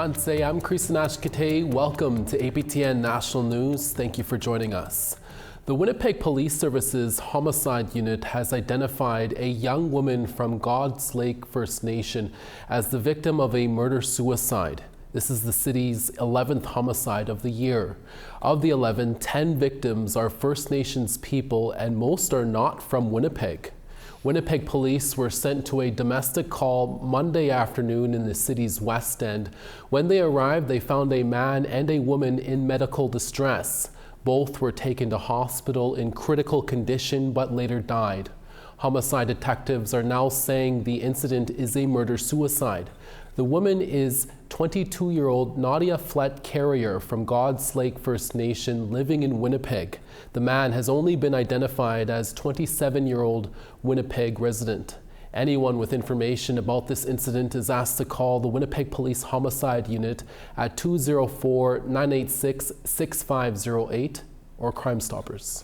Kanse, I'm Krishnash. Welcome to APTN National News. Thank you for joining us. The Winnipeg Police Service's homicide unit has identified a young woman from God's Lake First Nation as the victim of a murder-suicide. This is the city's 11th homicide of the year. Of the 11, 10 victims are First Nations people and most are not from Winnipeg. Winnipeg police were sent to a domestic call Monday afternoon in the city's west end. When they arrived, they found a man and a woman in medical distress. Both were taken to hospital in critical condition but later died. Homicide detectives are now saying the incident is a murder-suicide. The woman is 22-year-old Nadia Flett Carrier from God's Lake First Nation living in Winnipeg. The man has only been identified as 27-year-old Winnipeg resident. Anyone with information about this incident is asked to call the Winnipeg Police Homicide Unit at 204-986-6508 or Crime Stoppers.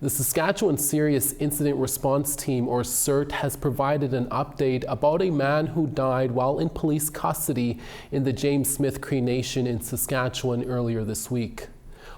The Saskatchewan Serious Incident Response Team, or CERT, has provided an update about a man who died while in police custody in the James Smith Cree Nation in Saskatchewan earlier this week.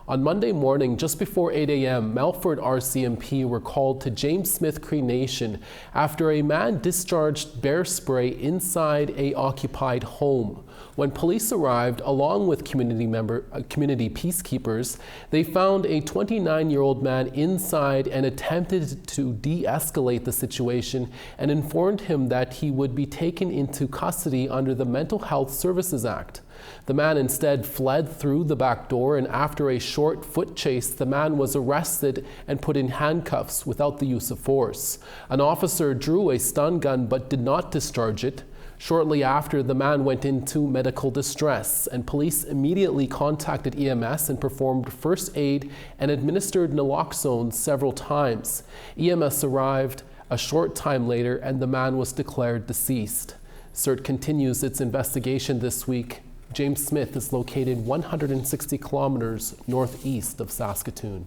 On Monday morning, just before 8 a.m., Melfort RCMP were called to James Smith Cree Nation after a man discharged bear spray inside a occupied home. When police arrived, along with community peacekeepers, they found a 29-year-old man inside and attempted to de-escalate the situation and informed him that he would be taken into custody under the Mental Health Services Act. The man instead fled through the back door, and after a short foot chase, the man was arrested and put in handcuffs without the use of force. An officer drew a stun gun but did not discharge it. Shortly after, the man went into medical distress, and police immediately contacted EMS and performed first aid and administered naloxone several times. EMS arrived a short time later, and the man was declared deceased. CERT continues its investigation this week. James Smith is located 160 kilometers northeast of Saskatoon.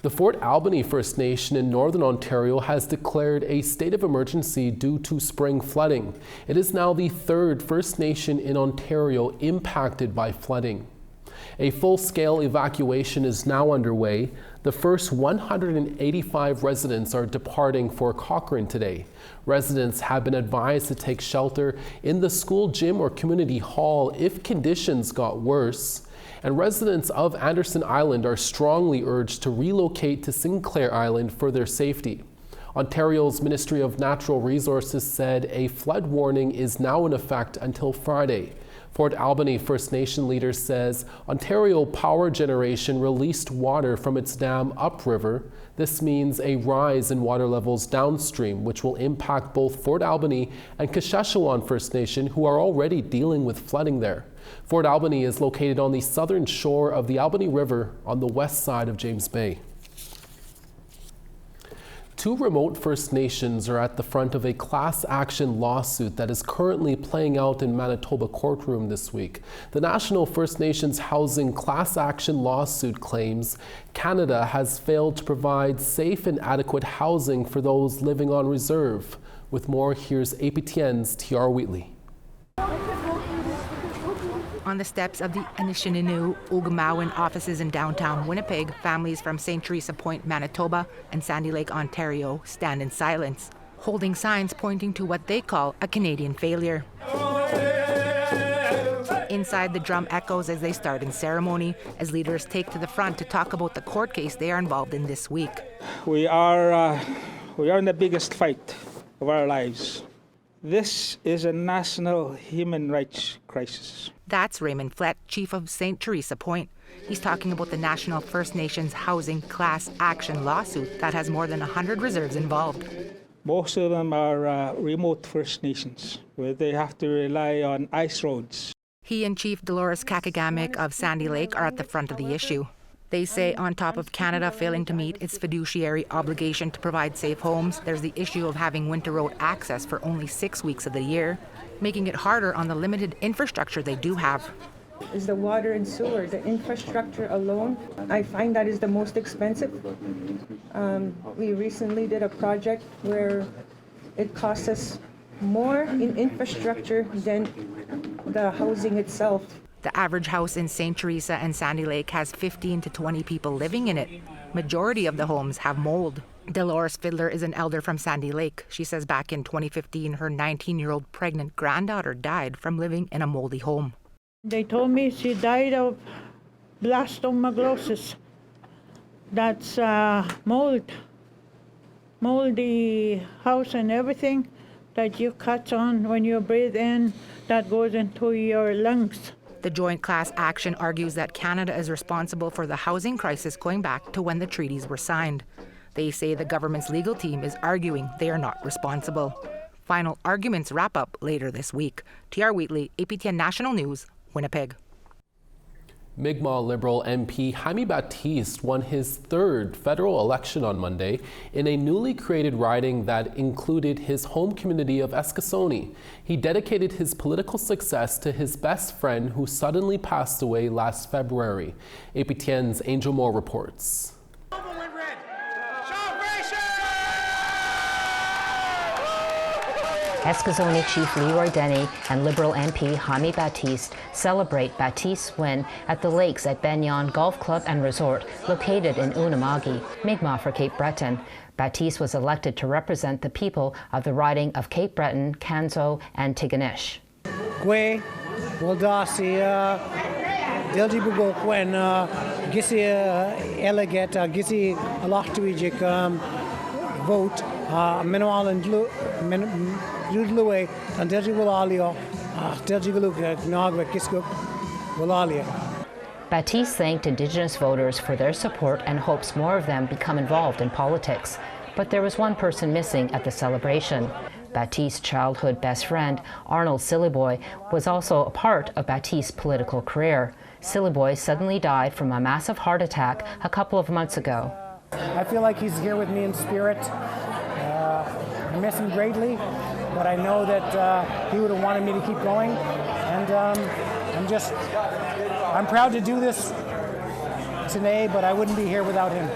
The Fort Albany First Nation in Northern Ontario has declared a state of emergency due to spring flooding. It is now the third First Nation in Ontario impacted by flooding. A full-scale evacuation is now underway. The first 185 residents are departing for Cochrane today. Residents have been advised to take shelter in the school gym or community hall if conditions got worse. And residents of Anderson Island are strongly urged to relocate to Sinclair Island for their safety. Ontario's Ministry of Natural Resources said a flood warning is now in effect until Friday. Fort Albany First Nation leader says Ontario Power Generation released water from its dam upriver. This means a rise in water levels downstream, which will impact both Fort Albany and Saskatchewan First Nation, who are already dealing with flooding there. Fort Albany is located on the southern shore of the Albany River on the west side of James Bay. Two remote First Nations are at the front of a class action lawsuit that is currently playing out in Manitoba courtroom this week. The National First Nations Housing Class Action lawsuit claims Canada has failed to provide safe and adequate housing for those living on reserve. With more, here's APTN's T.R. Wheatley. On the steps of the Anishinaabe Ogamawan offices in downtown Winnipeg, families from St. Teresa Point, Manitoba and Sandy Lake, Ontario stand in silence, holding signs pointing to what they call a Canadian failure. Inside, the drum echoes as they start in ceremony, as leaders take to the front to talk about the court case they are involved in this week. We are in the biggest fight of our lives. This is a national human rights crisis. That's Raymond Flett, chief of St. Teresa Point. He's talking about the National First Nations Housing Class Action lawsuit that has more than 100 reserves involved. Most of them are remote First Nations, where they have to rely on ice roads. He and Chief Dolores Kakagamic of Sandy Lake are at the front of the issue. They say on top of Canada failing to meet its fiduciary obligation to provide safe homes, there's the issue of having winter road access for only 6 weeks of the year, making it harder on the limited infrastructure they do have. Is the water and sewer, the infrastructure alone. I find that is the most expensive. We recently did a project where it cost us more in infrastructure than the housing itself. The average house in St. Teresa and Sandy Lake has 15 to 20 people living in it. Majority of the homes have mold. Dolores Fiddler is an elder from Sandy Lake. She says back in 2015, her 19-year-old pregnant granddaughter died from living in a moldy home. They told me she died of blastomycosis. That's mold. Moldy house and everything that you catch on when you breathe in, that goes into your lungs. The Joint Class Action argues that Canada is responsible for the housing crisis going back to when the treaties were signed. They say the government's legal team is arguing they are not responsible. Final arguments wrap up later this week. T.R. Wheatley, APTN National News, Winnipeg. Migma Liberal MP Jaime Baptiste won his third federal election on Monday in a newly created riding that included his home community of Eskasoni. He dedicated his political success to his best friend who suddenly passed away last February. APTN's Angel Moore reports. Eskasoni Chief Leroy Denny and Liberal MP Jaime Baptiste celebrate Baptiste's win at the Lakes at Benyon Golf Club and Resort, located in Unamagi, Migma for Cape Breton. Baptiste was elected to represent the people of the riding of Cape Breton, Canso, and Tigonish. Gwe, Waldasi, Delji Bugo Quen, Gisi Eleget, Gisi Alachtuijik vote, Minoal and Ludluwe, and Delji Walalio, Delji Galuk, Nagwa, Kiskuk, Walalia. Baptiste thanked Indigenous voters for their support and hopes more of them become involved in politics. But there was one person missing at the celebration. Baptiste's childhood best friend, Arnold Sillyboy, was also a part of Baptiste's political career. Sillyboy suddenly died from a massive heart attack a couple of months ago. I feel like he's here with me in spirit. I miss him greatly, but I know that he would have wanted me to keep going. And I'm proud to do this today, but I wouldn't be here without him.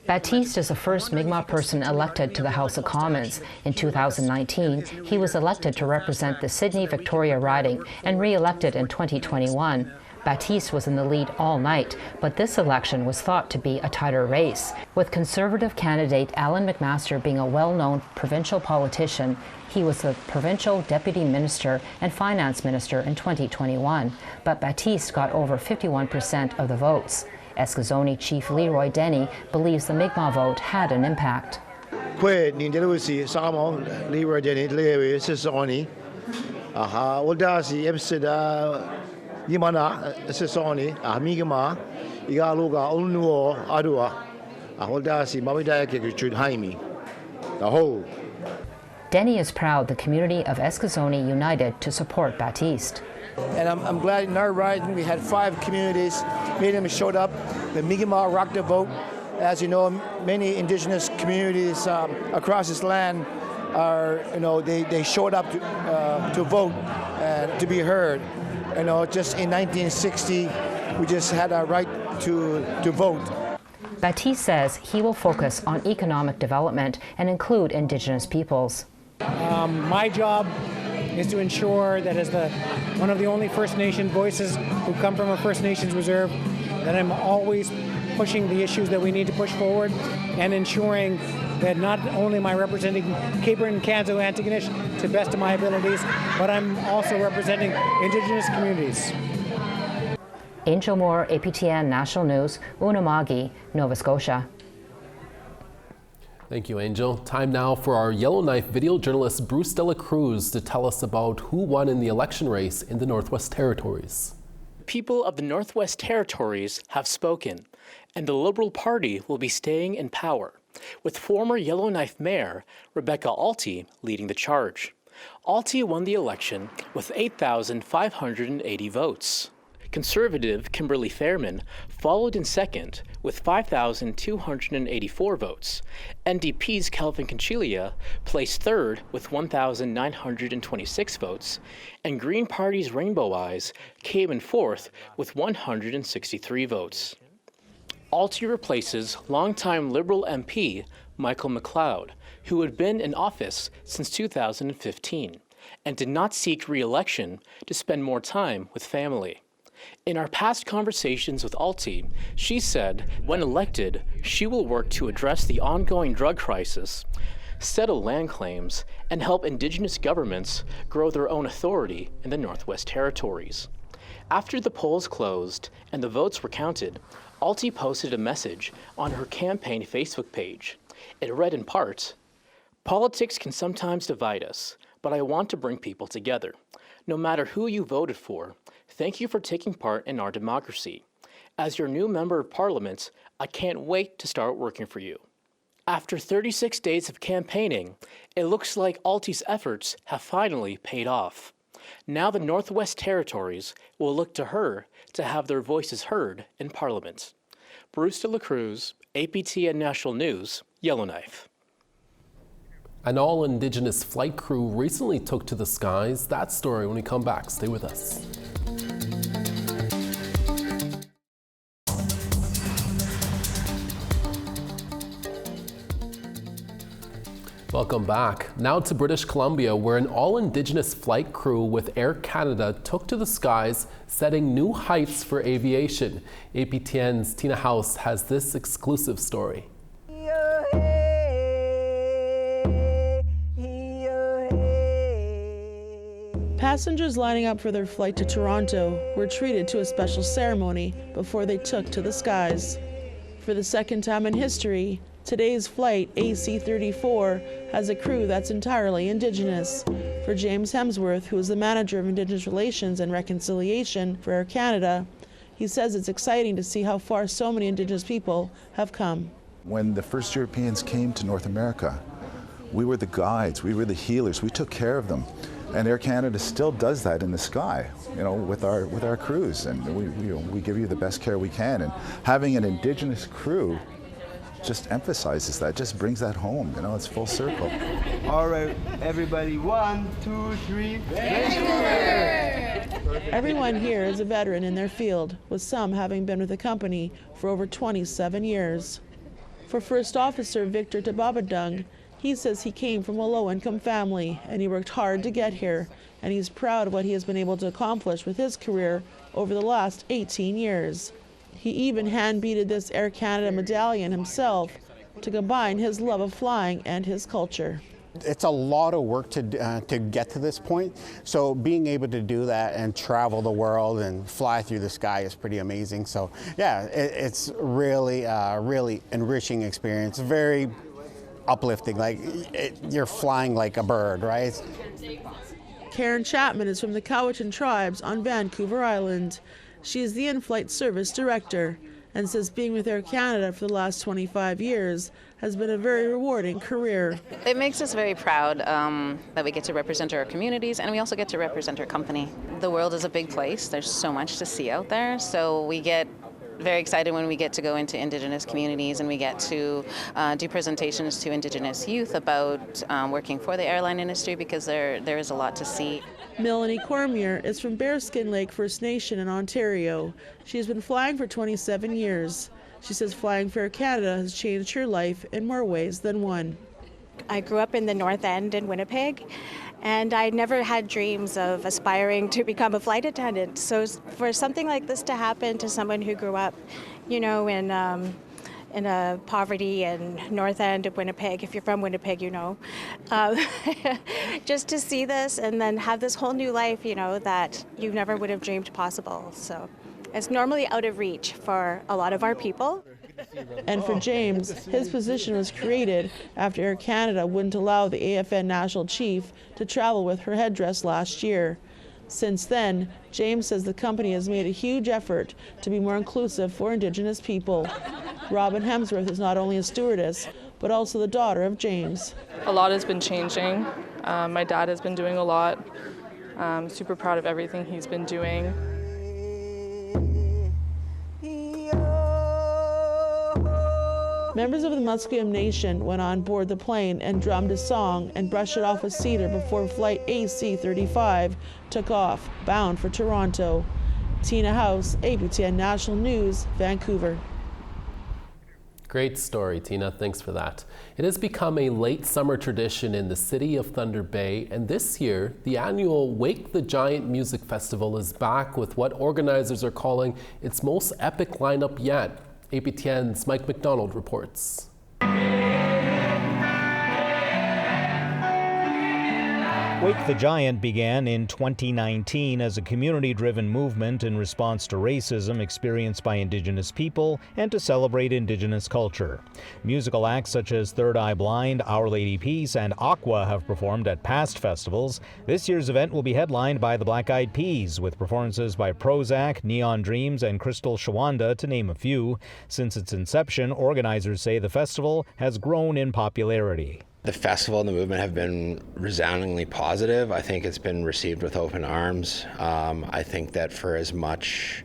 Baptiste is the first Mi'kmaq person elected to the House of Commons. In 2019, he was elected to represent the Sydney-Victoria riding and re-elected in 2021. Baptiste was in the lead all night, but this election was thought to be a tighter race, with Conservative candidate Alan McMaster being a well-known provincial politician. He was the provincial deputy minister and finance minister in 2021, but Baptiste got over 51% of the votes. Eskasoni Chief Leroy Denny believes the Mi'kmaq vote had an impact. Yimana Sesoni, Migma, Igaluga, Ulnuo, Adua, Aholdasi, Mabidaki, Jaime, the whole. Denny is proud the community of Eskasoni united to support Baptiste. And I'm glad in our riding we had 5 communities. Many of them showed up. The Migma rocked the vote. As you know, many Indigenous communities across this land are, they showed up to vote and to be heard. Just in 1960, we just had our right to vote. Baptiste says he will focus on economic development and include Indigenous peoples. My job is to ensure that as one of the only First Nation voices who come from a First Nations reserve, that I'm always pushing the issues that we need to push forward and ensuring that not only am I representing Cape Breton, Canso, and Tigonish to the best of my abilities, but I'm also representing Indigenous communities. Angel Moore, APTN National News, Unamagi, Nova Scotia. Thank you, Angel. Time now for our Yellowknife video journalist Bruce Dela Cruz to tell us about who won in the election race in the Northwest Territories. People of the Northwest Territories have spoken, and the Liberal Party will be staying in power, with former Yellowknife Mayor Rebecca Alty leading the charge. Alty won the election with 8,580 votes. Conservative Kimberly Fairman followed in second with 5,284 votes. NDP's Calvin Conchilia placed third with 1,926 votes, and Green Party's Rainbow Eyes came in fourth with 163 votes. Alty replaces longtime Liberal MP Michael McLeod, who had been in office since 2015 and did not seek re-election to spend more time with family. In our past conversations with Alti, she said when elected, she will work to address the ongoing drug crisis, settle land claims, and help Indigenous governments grow their own authority in the Northwest Territories. After the polls closed and the votes were counted, Alti posted a message on her campaign Facebook page. It read in part, "Politics can sometimes divide us, but I want to bring people together. No matter who you voted for, thank you for taking part in our democracy. As your new member of parliament, I can't wait to start working for you." After 36 days of campaigning, it looks like Alti's efforts have finally paid off. Now the Northwest Territories will look to her to have their voices heard in Parliament. Bruce de la Cruz, APTN National News, Yellowknife. An all-Indigenous flight crew recently took to the skies. That story when we come back. Stay with us. Welcome back. Now to British Columbia, where an all-Indigenous flight crew with Air Canada took to the skies, setting new heights for aviation. APTN's Tina House has this exclusive story. Passengers lining up for their flight to Toronto were treated to a special ceremony before they took to the skies. For the second time in history, today's flight, AC-34, has a crew that's entirely Indigenous. For James Hemsworth, who is the manager of Indigenous Relations and Reconciliation for Air Canada, he says it's exciting to see how far so many Indigenous people have come. When the first Europeans came to North America, we were the guides, we were the healers, we took care of them. And Air Canada still does that in the sky, with our crews, and we give you the best care we can. And having an Indigenous crew just emphasizes that, just brings that home. It's full circle. All right, everybody, 1, 2, 3. Everyone here is a veteran in their field, with some having been with the company for over 27 years. For First Officer Victor Tababadung, he says he came from a low-income family and he worked hard to get here, and he's proud of what he has been able to accomplish with his career over the last 18 years. He even hand-beaded this Air Canada medallion himself to combine his love of flying and his culture. It's a lot of work to get to this point, so being able to do that and travel the world and fly through the sky is pretty amazing. So yeah, it's really, really enriching experience, very uplifting, you're flying like a bird, right? Karen Chapman is from the Cowichan tribes on Vancouver Island. She is the in-flight service director and says being with Air Canada for the last 25 years has been a very rewarding career. It makes us very proud that we get to represent our communities, and we also get to represent our company. The world is a big place. There's so much to see out there, so we get very excited when we get to go into Indigenous communities and we get to do presentations to Indigenous youth about working for the airline industry, because there is a lot to see. Melanie Cormier is from Bearskin Lake First Nation in Ontario. She has been flying for 27 years. She says flying for Air Canada has changed her life in more ways than one. I grew up in the North End in Winnipeg, and I never had dreams of aspiring to become a flight attendant. So for something like this to happen to someone who grew up, in a poverty in North End of Winnipeg, if you're from Winnipeg, just to see this and then have this whole new life, that you never would have dreamed possible. So it's normally out of reach for a lot of our people. And for James, his position was created after Air Canada wouldn't allow the APTN National chief to travel with her headdress last year. Since then, James says the company has made a huge effort to be more inclusive for Indigenous people. Robin Hemsworth is not only a stewardess, but also the daughter of James. A lot has been changing. My dad has been doing a lot. I'm super proud of everything he's been doing. Members of the Musqueam Nation went on board the plane and drummed a song and brushed it off with cedar before flight AC-35 took off, bound for Toronto. Tina House, APTN National News, Vancouver. Great story, Tina. Thanks for that. It has become a late summer tradition in the city of Thunder Bay, and this year, the annual Wake the Giant Music Festival is back with what organizers are calling its most epic lineup yet. APTN's Mike McDonald reports. Wake the Giant began in 2019 as a community-driven movement in response to racism experienced by Indigenous people and to celebrate Indigenous culture. Musical acts such as Third Eye Blind, Our Lady Peace, and Aqua have performed at past festivals. This year's event will be headlined by the Black Eyed Peas, with performances by Prozac, Neon Dreams, and Crystal Shawanda, to name a few. Since its inception, organizers say the festival has grown in popularity. The festival and the movement have been resoundingly positive. I think it's been received with open arms. I think that for as much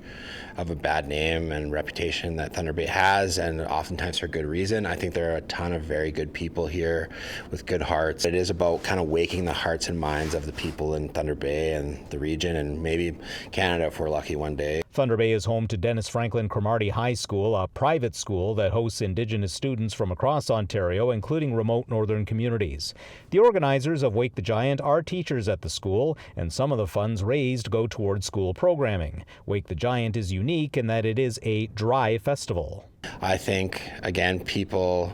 of a bad name and reputation that Thunder Bay has, and oftentimes for good reason, I think there are a ton of very good people here with good hearts. It is about kind of waking the hearts and minds of the people in Thunder Bay and the region, and maybe Canada if we're lucky one day. Thunder Bay is home to Dennis Franklin Cromartie High School, a private school that hosts Indigenous students from across Ontario, including remote northern communities. The organizers of Wake the Giant are teachers at the school, and some of the funds raised go towards school programming. Wake the Giant is unique in that it is a dry festival. I think, again, people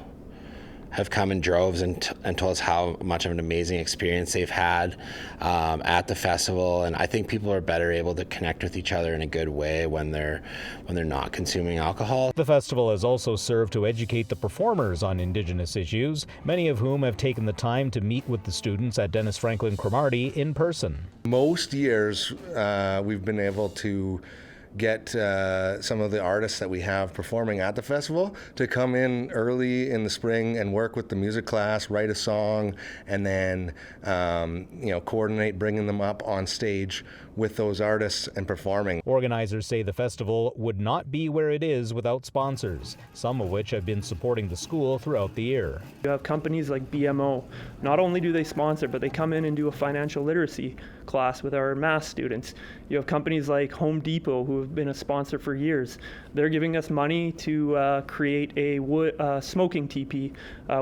have come in droves and told us how much of an amazing experience they've had at the festival, and I think people are better able to connect with each other in a good way when they're not consuming alcohol. The festival has also served to educate the performers on Indigenous issues, many of whom have taken the time to meet with the students at Dennis Franklin Cromartie in person. Most years we've been able to get some of the artists that we have performing at the festival to come in early in the spring and work with the music class, write a song, and then coordinate bringing them up on stage with those artists and performing. Organizers say the festival would not be where it is without sponsors, some of which have been supporting the school throughout the year. You have companies like BMO. Not only do they sponsor, but they come in and do a financial literacy class with our math students. You have companies like Home Depot, who have been a sponsor for years. They're giving us money to create a smoking teepee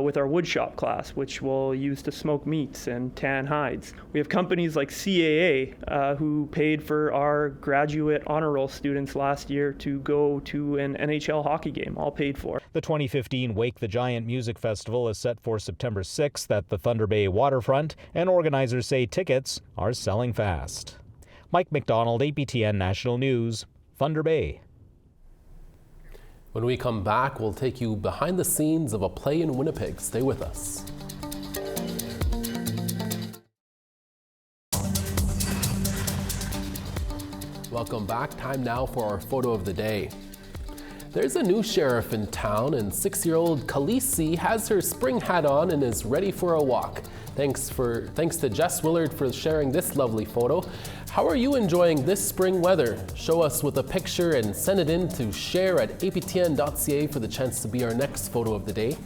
with our woodshop class, which we'll use to smoke meats and tan hides. We have companies like CAA, who paid for our graduate honor roll students last year to go to an NHL hockey game, all paid for. The 2015 Wake the Giant Music Festival is set for September 6th at the Thunder Bay waterfront, and organizers say tickets are selling fast. Mike McDonald, APTN National News, Thunder Bay. When we come back, we'll take you behind the scenes of a play in Winnipeg. Stay with us. Welcome back. Time now for our photo of the day. There's a new sheriff in town, and 6-year-old Khaleesi has her spring hat on and is ready for a walk. Thanks to Jess Willard for sharing this lovely photo. How are you enjoying this spring weather? Show us with a picture and send it in to share@aptn.ca for the chance to be our next photo of the day.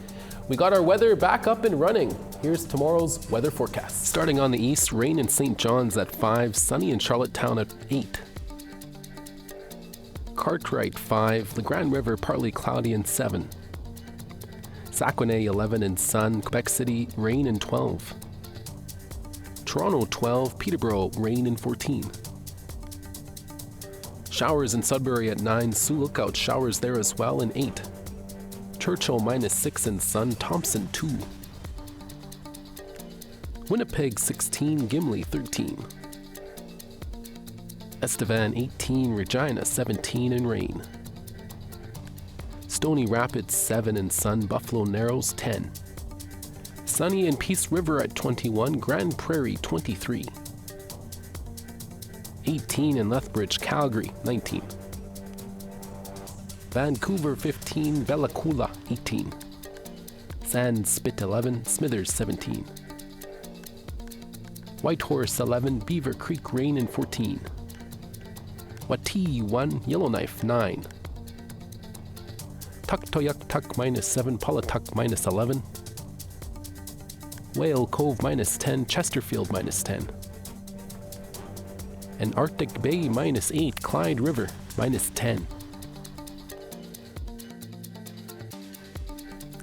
We got our weather back up and running. Here's tomorrow's weather forecast. Starting on the east, rain in St. John's at 5, sunny in Charlottetown at 8. Cartwright 5, the Grand River partly cloudy and 7. Saguenay 11 and sun, Quebec City rain and 12. Toronto 12, Peterborough rain and 14. Showers in Sudbury at 9, Sioux Lookout showers there as well and 8. Churchill -6 and sun, Thompson 2. Winnipeg 16, Gimli 13. Estevan 18, Regina 17 and rain. Stony Rapids 7 and sun, Buffalo Narrows 10. Sunny in Peace River at 21, Grand Prairie 23. 18 in Lethbridge, Calgary 19. Vancouver 15, Bella Coola 18. Sandspit 11, Smithers 17. Whitehorse 11, Beaver Creek rain and 14. Watii 1, Yellowknife 9. Tuktoyaktuk -7, Pawatuck -11. Whale Cove -10, Chesterfield -10. And Arctic Bay -8, Clyde River -10.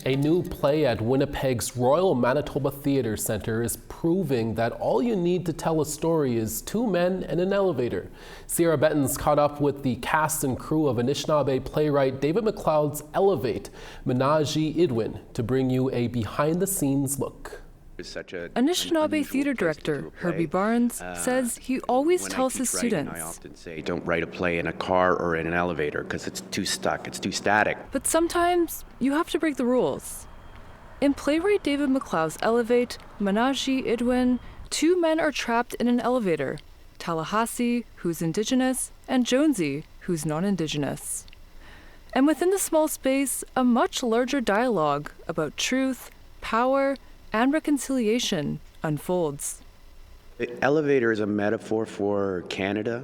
A new play at Winnipeg's Royal Manitoba Theatre Centre is proving that all you need to tell a story is two men and an elevator. Sierra Benton's caught up with the cast and crew of Anishinaabe playwright David McLeod's Elevate, Menaji Idwin, to bring you a behind-the-scenes look. Anishinaabe theater director Herbie Barnes says he always tells his students, I often say, don't write a play in a car or in an elevator because it's too stuck, it's too static. but sometimes you have to break the rules. In playwright David McLeod's Elevate, Menaji Idwin, two men are trapped in an elevator, Tallahassee, who's Indigenous, and Jonesy, who's non-Indigenous. And within the small space, a much larger dialogue about truth, power, and reconciliation unfolds. The elevator is a metaphor for Canada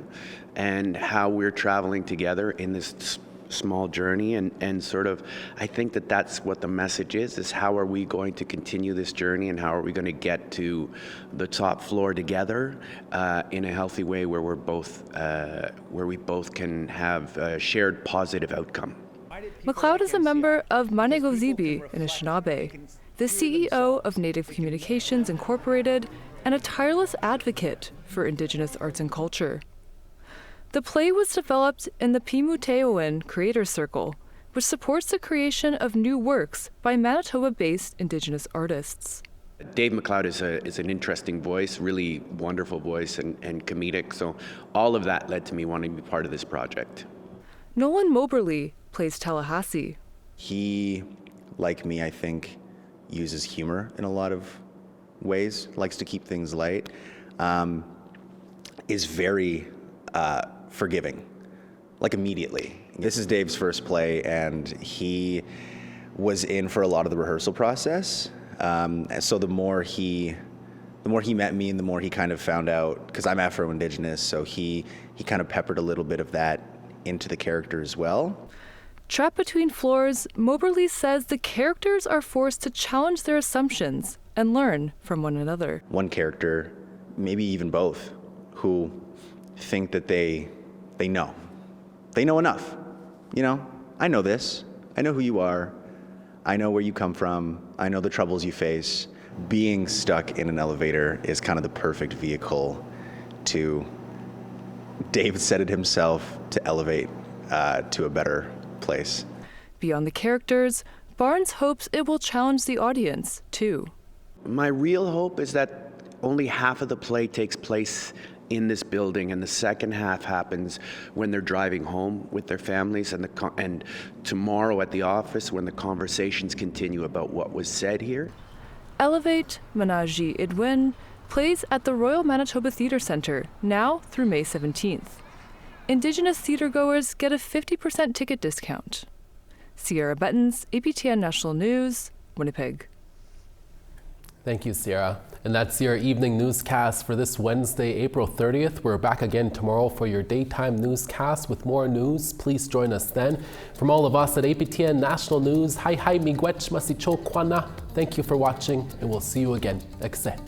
and how we're traveling together in this small journey, and sort of, I think that that's what the message is how are we going to continue this journey and how are we going to get to the top floor together in a healthy way where we both can have a shared positive outcome. McLeod is a member of Manegozibi in Anishinaabe, the CEO of Native Communications Incorporated, and a tireless advocate for Indigenous arts and culture. The play was developed in the Pimuteoan Creator Circle, which supports the creation of new works by Manitoba-based Indigenous artists. Dave McLeod is an interesting voice, really wonderful voice and comedic, so all of that led to me wanting to be part of this project. Nolan Moberly plays Tallahassee. He, like me, I think, uses humor in a lot of ways, likes to keep things light, is very forgiving, like immediately. This is Dave's first play, and he was in for a lot of the rehearsal process. So the more he met me and the more he kind of found out, because I'm Afro-Indigenous, so he kind of peppered a little bit of that into the character as well. Trapped between floors, Moberly says the characters are forced to challenge their assumptions and learn from one another. One character, maybe even both, who think that they know. They know enough. You know, I know this. I know who you are. I know where you come from. I know the troubles you face. Being stuck in an elevator is kind of the perfect vehicle to, David said it himself, to elevate to a better place. Beyond the characters, Barnes hopes it will challenge the audience, too. My real hope is that only half of the play takes place in this building, and the second half happens when they're driving home with their families, and tomorrow at the office when the conversations continue about what was said here. Elevate, Menaji Idwin, plays at the Royal Manitoba Theatre Centre, now through May 17th. Indigenous theatregoers get a 50% ticket discount. Sierra Bettons, APTN National News, Winnipeg. Thank you, Sierra. And that's your evening newscast for this Wednesday, April 30th. We're back again tomorrow for your daytime newscast with more news. Please join us then. From all of us at APTN National News, hi miigwech masicho kwana. Thank you for watching, and we'll see you again. Ekse.